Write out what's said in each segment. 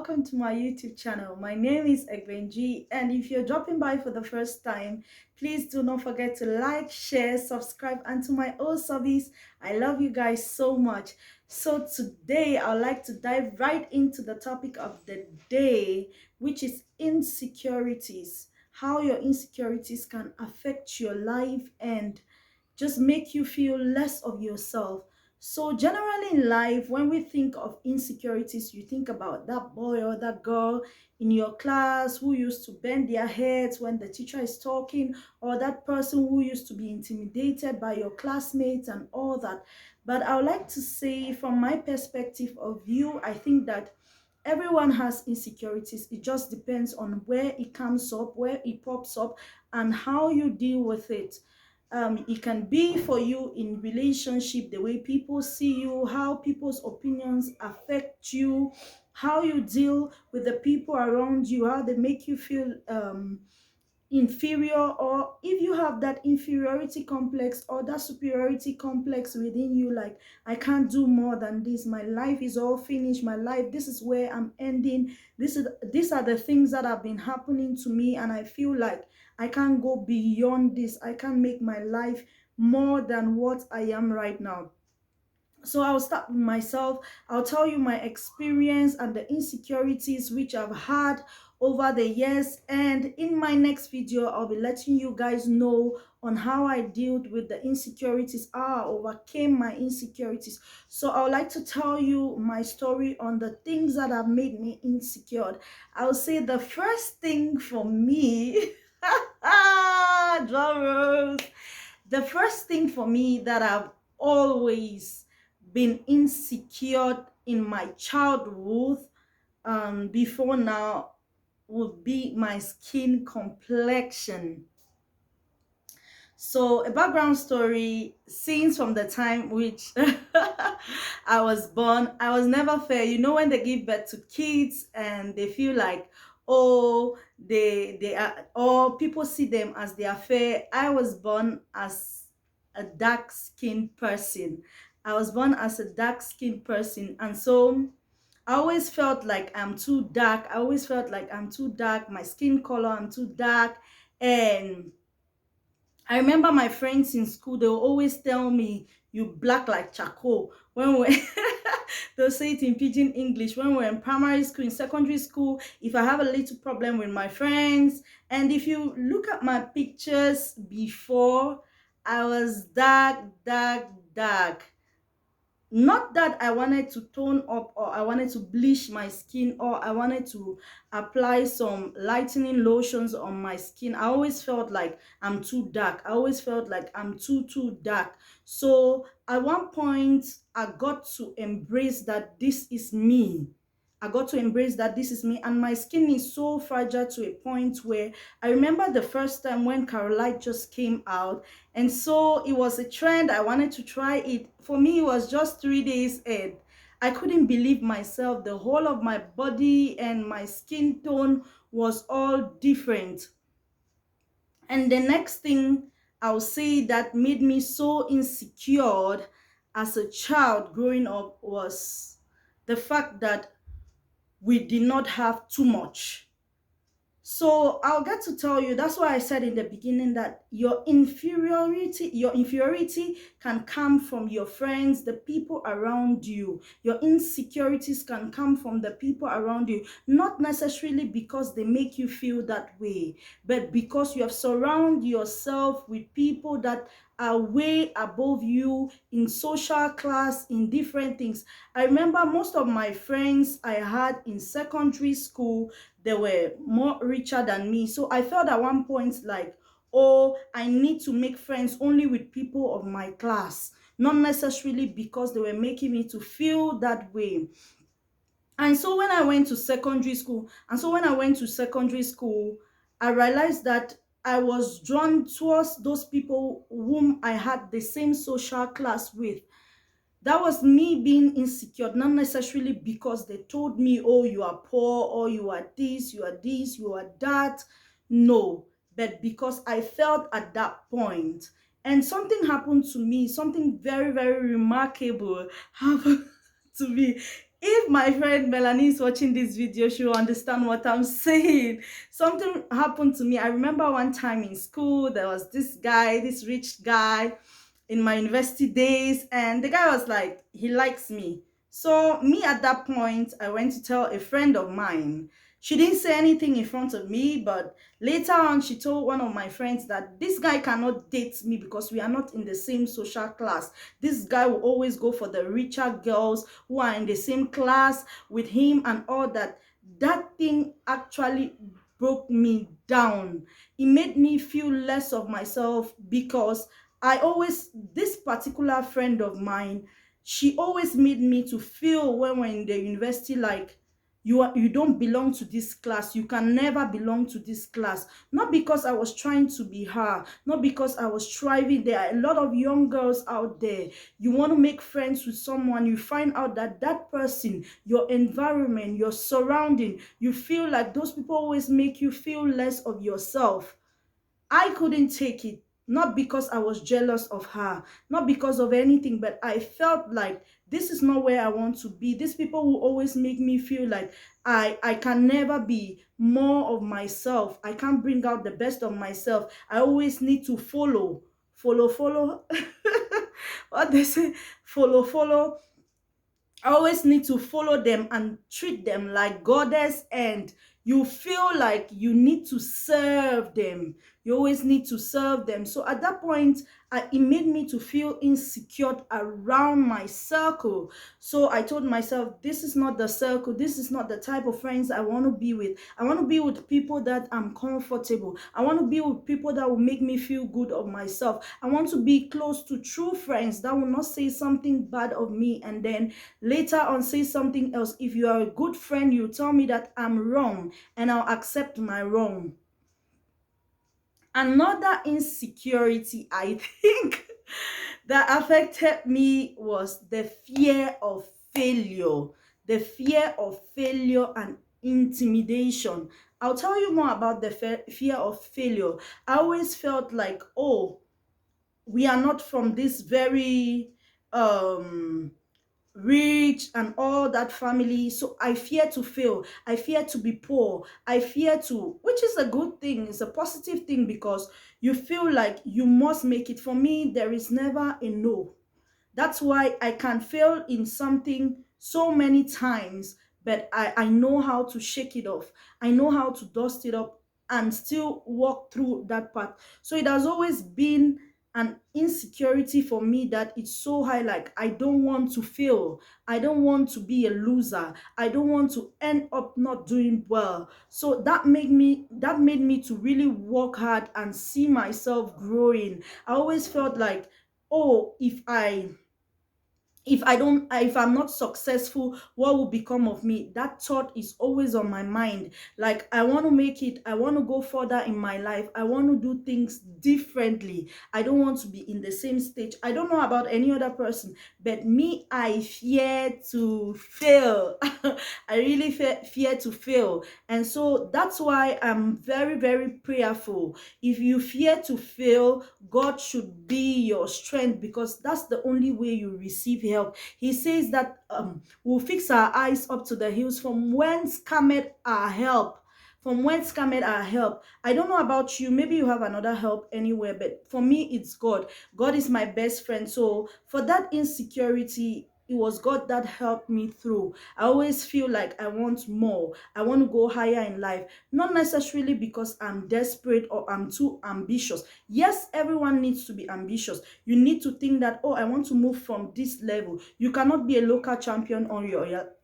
welcome to my YouTube channel. My name is Egbenji, and if you're dropping by for the first time, please do not forget to like, share, subscribe, and to my old service. I love you guys so much. So today I'd like to dive right into the topic of the day, which is insecurities. How your insecurities can affect your life and just make you feel less of yourself. So generally in life, when we think of insecurities, you think about that boy or that girl in your class who used to bend their heads when the teacher is talking, or that person who used to be intimidated by your classmates and all that. But I would like to say, from my perspective of view, I think that everyone has insecurities. It just depends on where it comes up, where it pops up, and how you deal with it. It can be for you in relationship, the way people see you, how people's opinions affect you, how you deal with the people around you, how they make you feel inferior, or if you have that inferiority complex or that superiority complex within you, like, I can't do more than this, my life is all finished, my life, this is where I'm ending, these are the things that have been happening to me, and I feel like I can't go beyond this, I can't make my life more than what I am right now. So I'll start with myself. I'll tell you my experience and the insecurities which I've had over the years. And in my next video, I'll be letting you guys know on how I dealt with the insecurities, how I overcame my insecurities. So I would like to tell you my story on the things that have made me insecure. I'll say the first thing for me, drum rolls. The first thing for me that I've always been insecure in my childhood, before now, would be my skin complexion. So a background story, since from the time which I was born, I was never fair. You know, when they give birth to kids and they feel like, oh, they are, or people see them as they are fair. I was born as a dark skinned person. I was born as a dark skinned person, and so I always felt like I'm too dark. I always felt like I'm too dark. My skin color, I'm too dark. And I remember my friends in school, they will always tell me, you black like charcoal. When we they'll say it in pidgin English. When we're in primary school, in secondary school, if I have a little problem with my friends, and if you look at my pictures before, I was dark, dark, dark. Not that I wanted to tone up, or I wanted to bleach my skin, or I wanted to apply some lightening lotions on my skin. I always felt like I'm too dark. I always felt like I'm too dark. So at one point, I got to embrace that this is me. I got to embrace that this is me, and my skin is so fragile to a point where I remember the first time when Carolite just came out, and so it was a trend. I wanted to try it. For me, it was just 3 days and I couldn't believe myself. The whole of my body and my skin tone was all different. And the next thing I'll say that made me so insecure as a child growing up was the fact that we did not have too much. So I'll get to tell you, that's why I said in the beginning that your inferiority can come from your friends, the people around you. Your insecurities can come from the people around you, not necessarily because they make you feel that way, but because you have surrounded yourself with people that are way above you in social class, in different things. I remember most of my friends I had in secondary school, they were more richer than me. So I felt at one point like, oh, I need to make friends only with people of my class, not necessarily because they were making me to feel that way. And so when I went to secondary school, I realized that I was drawn towards those people whom I had the same social class with. That was me being insecure, not necessarily because they told me, oh, you are poor, or you are this, you are this, you are that. No, but because I felt at that point. And something happened to me, something very, very remarkable happened to me If my friend Melanie is watching this video, she will understand what I'm saying. Something happened to me. I remember one time in school, there was this guy, this rich guy in my university days, and the guy was like, he likes me. So me at that point, I went to tell a friend of mine. She didn't say anything in front of me, but later on, she told one of my friends that this guy cannot date me because we are not in the same social class. This guy will always go for the richer girls who are in the same class with him and all that. That thing actually broke me down. It made me feel less of myself because this particular friend of mine, she always made me to feel when we're in the university like you don't belong to this class. You can never belong to this class. Not because I was trying to be her, not because I was striving. There are a lot of young girls out there. You want to make friends with someone, you find out that that person, your environment, your surrounding, you feel like those people always make you feel less of yourself. I couldn't take it, not because I was jealous of her, not because of anything, but I felt like this is not where I want to be. These people will always make me feel like I can never be more of myself. I can't bring out the best of myself. I always need to follow. What they say, follow. I always need to follow them and treat them like goddess, and you feel like you need to serve them. You always need to serve them. So at that point, it made me to feel insecure around my circle. So I told myself, this is not the circle. This is not the type of friends I want to be with. I want to be with people that I'm comfortable. I want to be with people that will make me feel good of myself. I want to be close to true friends that will not say something bad of me and then later on say something else. If you are a good friend, you tell me that I'm wrong and I'll accept my wrong. Another insecurity I think that affected me was the fear of failure. The fear of failure and intimidation. I'll tell you more about the fear of failure. I always felt like, oh, we are not from this very rich and all that family, so I fear to fail. I fear to be poor. I fear to, which is a good thing, it's a positive thing, because you feel like you must make it. For me, there is never a no. That's why I can fail in something so many times, but I know how to shake it off. I know how to dust it up and still walk through that path. So it has always been an insecurity for me that it's so high. Like, I don't want to fail. I don't want to be a loser. I don't want to end up not doing well. So that made me to really work hard and see myself growing. I always felt like, oh, if I'm not successful, what will become of me? That thought is always on my mind. Like, I want to make it. I want to go further in my life. I want to do things differently. I don't want to be in the same stage. I don't know about any other person, but me, I fear to fail. I really fear to fail. And so that's why I'm very, very prayerful. If you fear to fail, God should be your strength, because that's the only way you receive help. He says that we'll fix our eyes up to the hills, from whence cometh our help. From whence cometh our help. I don't know about you. Maybe you have another help anywhere, but for me, it's God. God is my best friend. So for that insecurity, it was God that helped me through. I always feel like I want more. I want to go higher in life. Not necessarily because I'm desperate or I'm too ambitious. Yes, everyone needs to be ambitious. You need to think that, oh, I want to move from this level. You cannot be a local champion on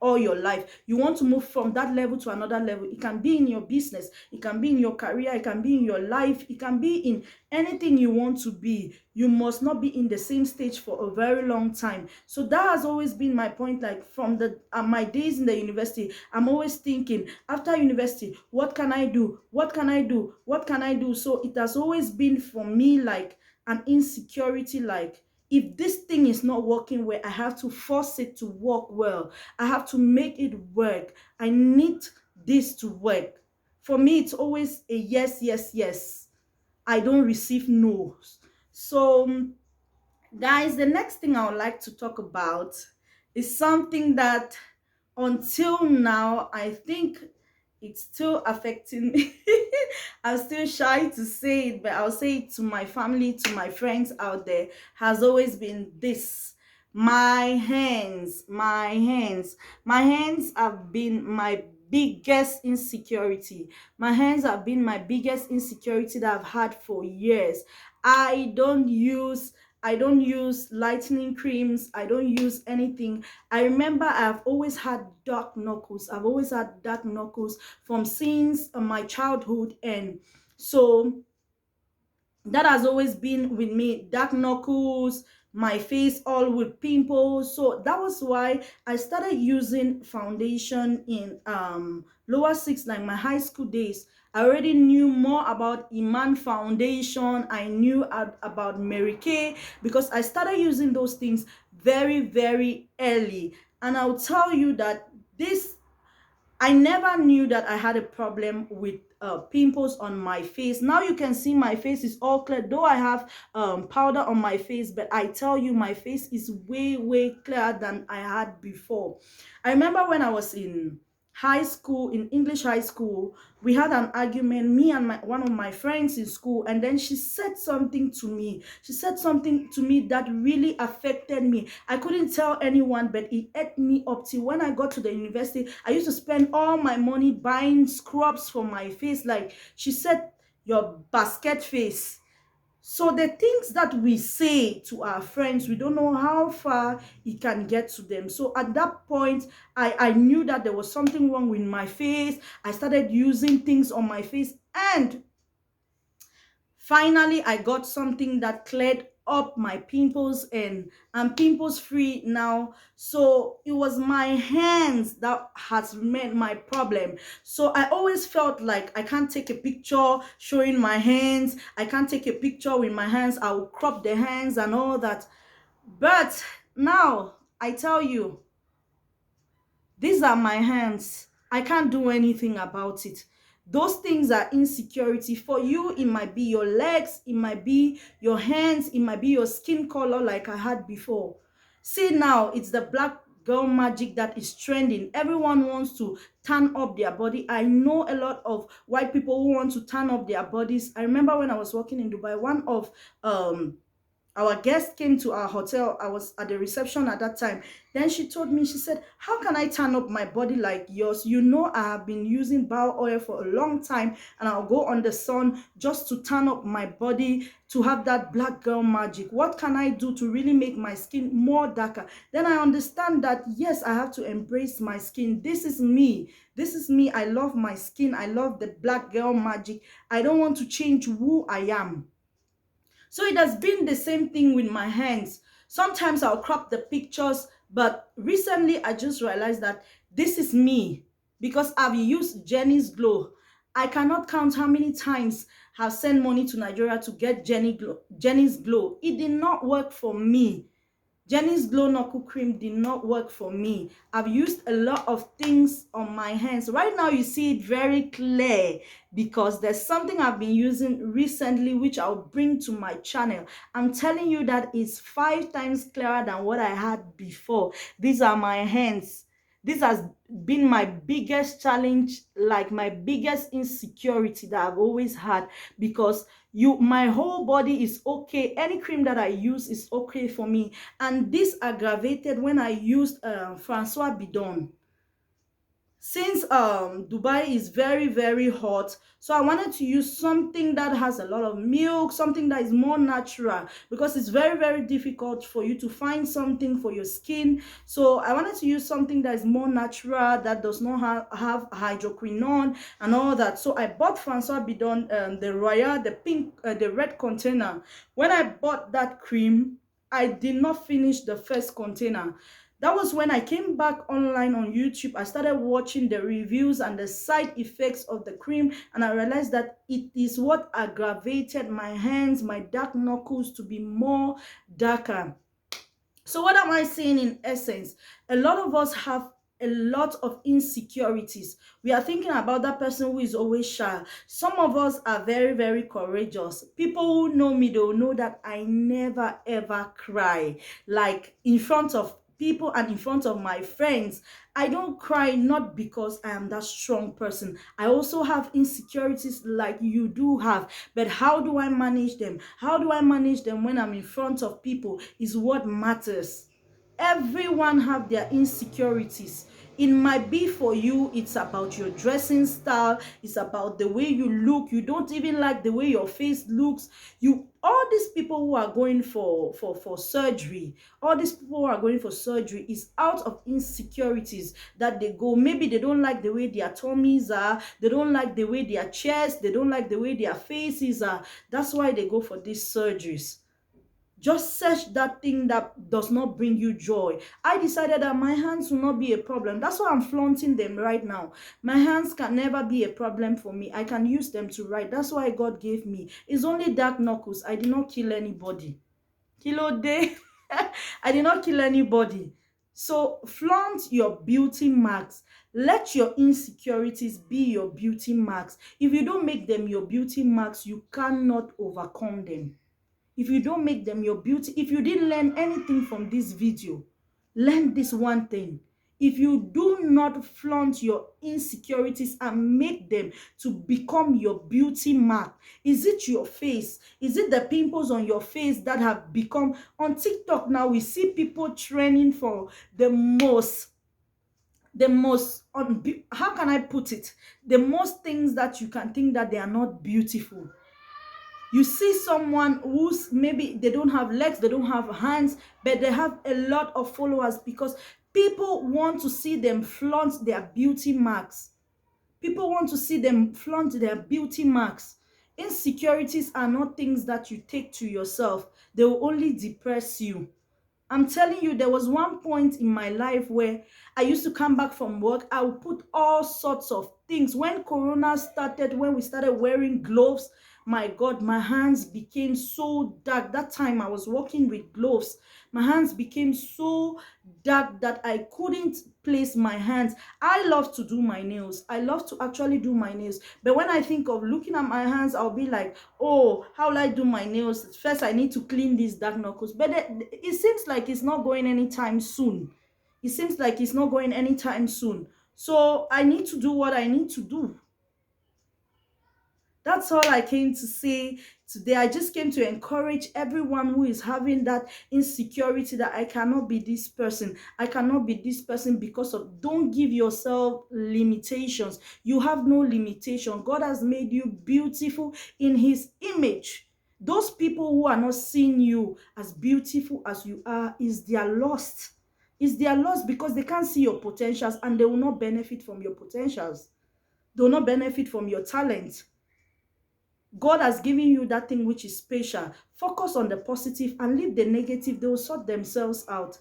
all your life. You want to move from that level to another level. It can be in your business, it can be in your career, it can be in your life, it can be in anything you want to be. You must not be in the same stage for a very long time. So that has always been my point. Like, from the my days in the university, I'm always thinking, after university, what can I do? What can I do? What can I do? So it has always been for me like an insecurity. Like, if this thing is not working well, I have to force it to work well. I have to make it work. I need this to work. For me, it's always a yes, yes, yes. I don't receive no's. So, guys, the next thing I would like to talk about is something that until now, I think it's still affecting me. I'm still shy to say it, but I'll say it to my family, to my friends out there, has always been this. My hands, my hands have been my biggest insecurity. My hands have been my biggest insecurity that I've had for years. I don't use lightening creams. I don't use anything. I remember I've always had dark knuckles. I've always had dark knuckles from since my childhood. And so that has always been with me. Dark knuckles, my face all with pimples. So that was why I started using foundation in lower six, like my high school days. I already knew more about Iman foundation. I knew about Mary Kay, because I started using those things very, very early. And I'll tell you that this I never knew that I had a problem with pimples on my face. Now you can see my face is all clear, though I have powder on my face, but I tell you, my face is way, way clearer than I had before. I remember when I was in high school, in English high school, we had an argument, me and one of my friends in school, and then she said something to me. She said something to me that really affected me. I couldn't tell anyone, but it ate me up till when I got to the university. I used to spend all my money buying scrubs for my face. Like she said, your basket face. So the things that we say to our friends, we don't know how far it can get to them. So at that point, I knew that there was something wrong with my face. I started using things on my face, and finally I got something that cleared up my pimples, and I'm pimples free now. So it was my hands that has made my problem. So I always felt like I can't take a picture showing my hands. I can't take a picture with my hands. I will crop the hands and all that. But now I tell you, these are my hands. I can't do anything about it. Those things are insecurity. For you, it might be your legs, it might be your hands, it might be your skin color like I had before. See, now it's the black girl magic that is trending. Everyone wants to turn up their body. I know a lot of white people who want to turn up their bodies. I remember when I was working in Dubai, one of our guest came to our hotel. I was at the reception at that time. Then she told me, she said, how can I turn up my body like yours? You know, I have been using bio oil for a long time, and I'll go on the sun just to turn up my body to have that black girl magic. What can I do to really make my skin more darker? Then I understand that, yes, I have to embrace my skin. This is me. This is me. I love my skin. I love the black girl magic. I don't want to change who I am. So it has been the same thing with my hands. Sometimes I'll crop the pictures, but recently I just realized that this is me, because I've used Jenny's Glow. I cannot count how many times I've sent money to Nigeria to get Jenny's Glow. It did not work for me. Jenny's Glow Knuckle Cream did not work for me. I've used a lot of things on my hands. Right now, you see it very clear because there's something I've been using recently, which I'll bring to my channel. I'm telling you that it's 5 times clearer than what I had before. These are my hands. This has been my biggest challenge, like my biggest insecurity that I've always had, because my whole body is okay. Any cream that I use is okay for me. And this aggravated when I used Francois Bidon. Since Dubai is very, very hot, so I wanted to use something that has a lot of milk, something that is more natural, because it's very, very difficult for you to find something for your skin. So I wanted to use something that is more natural, that does not have hydroquinone and all that. So I bought Francois Bidon, the Royal, the pink, the red container. When I bought that cream, I did not finish the first container. That was when I came back online on YouTube. I started watching the reviews and the side effects of the cream, and I realized that it is what aggravated my hands, my dark knuckles, to be more darker. So what am I saying in essence? A lot of us have a lot of insecurities. We are thinking about that person who is always shy. Some of us are very, very courageous. People who know me, they'll know that I never ever cry, like in front of people and in front of my friends, I don't cry, not because I am that strong person. I also have insecurities like you do have. But how do I manage them? How do I manage them when I'm in front of people is what matters. Everyone have their insecurities. It might be for you, it's about your dressing style, it's about the way you look. You don't even like the way your face looks. You, all these people who are going for surgery, all these people who are going for surgery is out of insecurities that they go. Maybe they don't like the way their tummies are, they don't like the way their chest, they don't like the way their faces are. That's why they go for these surgeries. Just search that thing that does not bring you joy. I decided that my hands will not be a problem. That's why I'm flaunting them right now. My hands can never be a problem for me. I can use them to write. That's why God gave me. It's only dark knuckles. I did not kill anybody. Kilo day. I did not kill anybody. So flaunt your beauty marks. Let your insecurities be your beauty marks. If you don't make them your beauty marks, you cannot overcome them. If you don't make them your beauty, if you didn't learn anything from this video, learn this one thing. If you do not flaunt your insecurities and make them to become your beauty mark, is it your face? Is it the pimples on your face that have become, on TikTok now we see people training for how can I put it? The most things that you can think that they are not beautiful. You see someone who's maybe they don't have legs, they don't have hands, but they have a lot of followers because people want to see them flaunt their beauty marks. People want to see them flaunt their beauty marks. Insecurities are not things that you take to yourself. They will only depress you. I'm telling you, there was one point in my life where I used to come back from work. I would put all sorts of things. When Corona started, when we started wearing gloves, my God, my hands became so dark. That time I was working with gloves. My hands became so dark that I couldn't place my hands. I love to do my nails. I love to actually do my nails. But when I think of looking at my hands, I'll be like, oh, how will I do my nails? First, I need to clean these dark knuckles. But it seems like it's not going anytime soon. It seems like it's not going anytime soon. So I need to do what I need to do. That's all I came to say today. I just came to encourage everyone who is having that insecurity that I cannot be this person. I cannot be this person because of, don't give yourself limitations. You have no limitation. God has made you beautiful in his image. Those people who are not seeing you as beautiful as you are is their lost. Is their loss because they can't see your potentials and they will not benefit from your potentials. They will not benefit from your talent. God has given you that thing which is special. Focus on the positive and leave the negative. They will sort themselves out.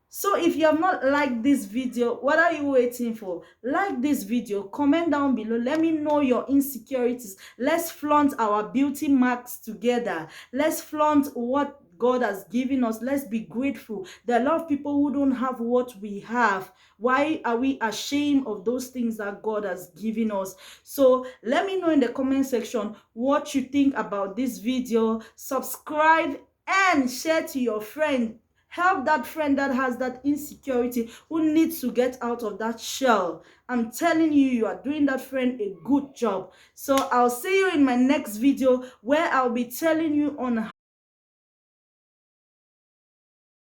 So if you have not liked this video, what are you waiting for? Like this video, comment down below. Let me know your insecurities. Let's flaunt our beauty marks together. Let's flaunt what God has given us. Let's be grateful. There are a lot of people who don't have what we have. Why are we ashamed of those things that God has given us? So let me know in the comment section what you think about this video. Subscribe and share to your friend. Help that friend that has that insecurity, who needs to get out of that shell. I'm telling you, you are doing that friend a good job. So I'll see you in my next video where I'll be telling you on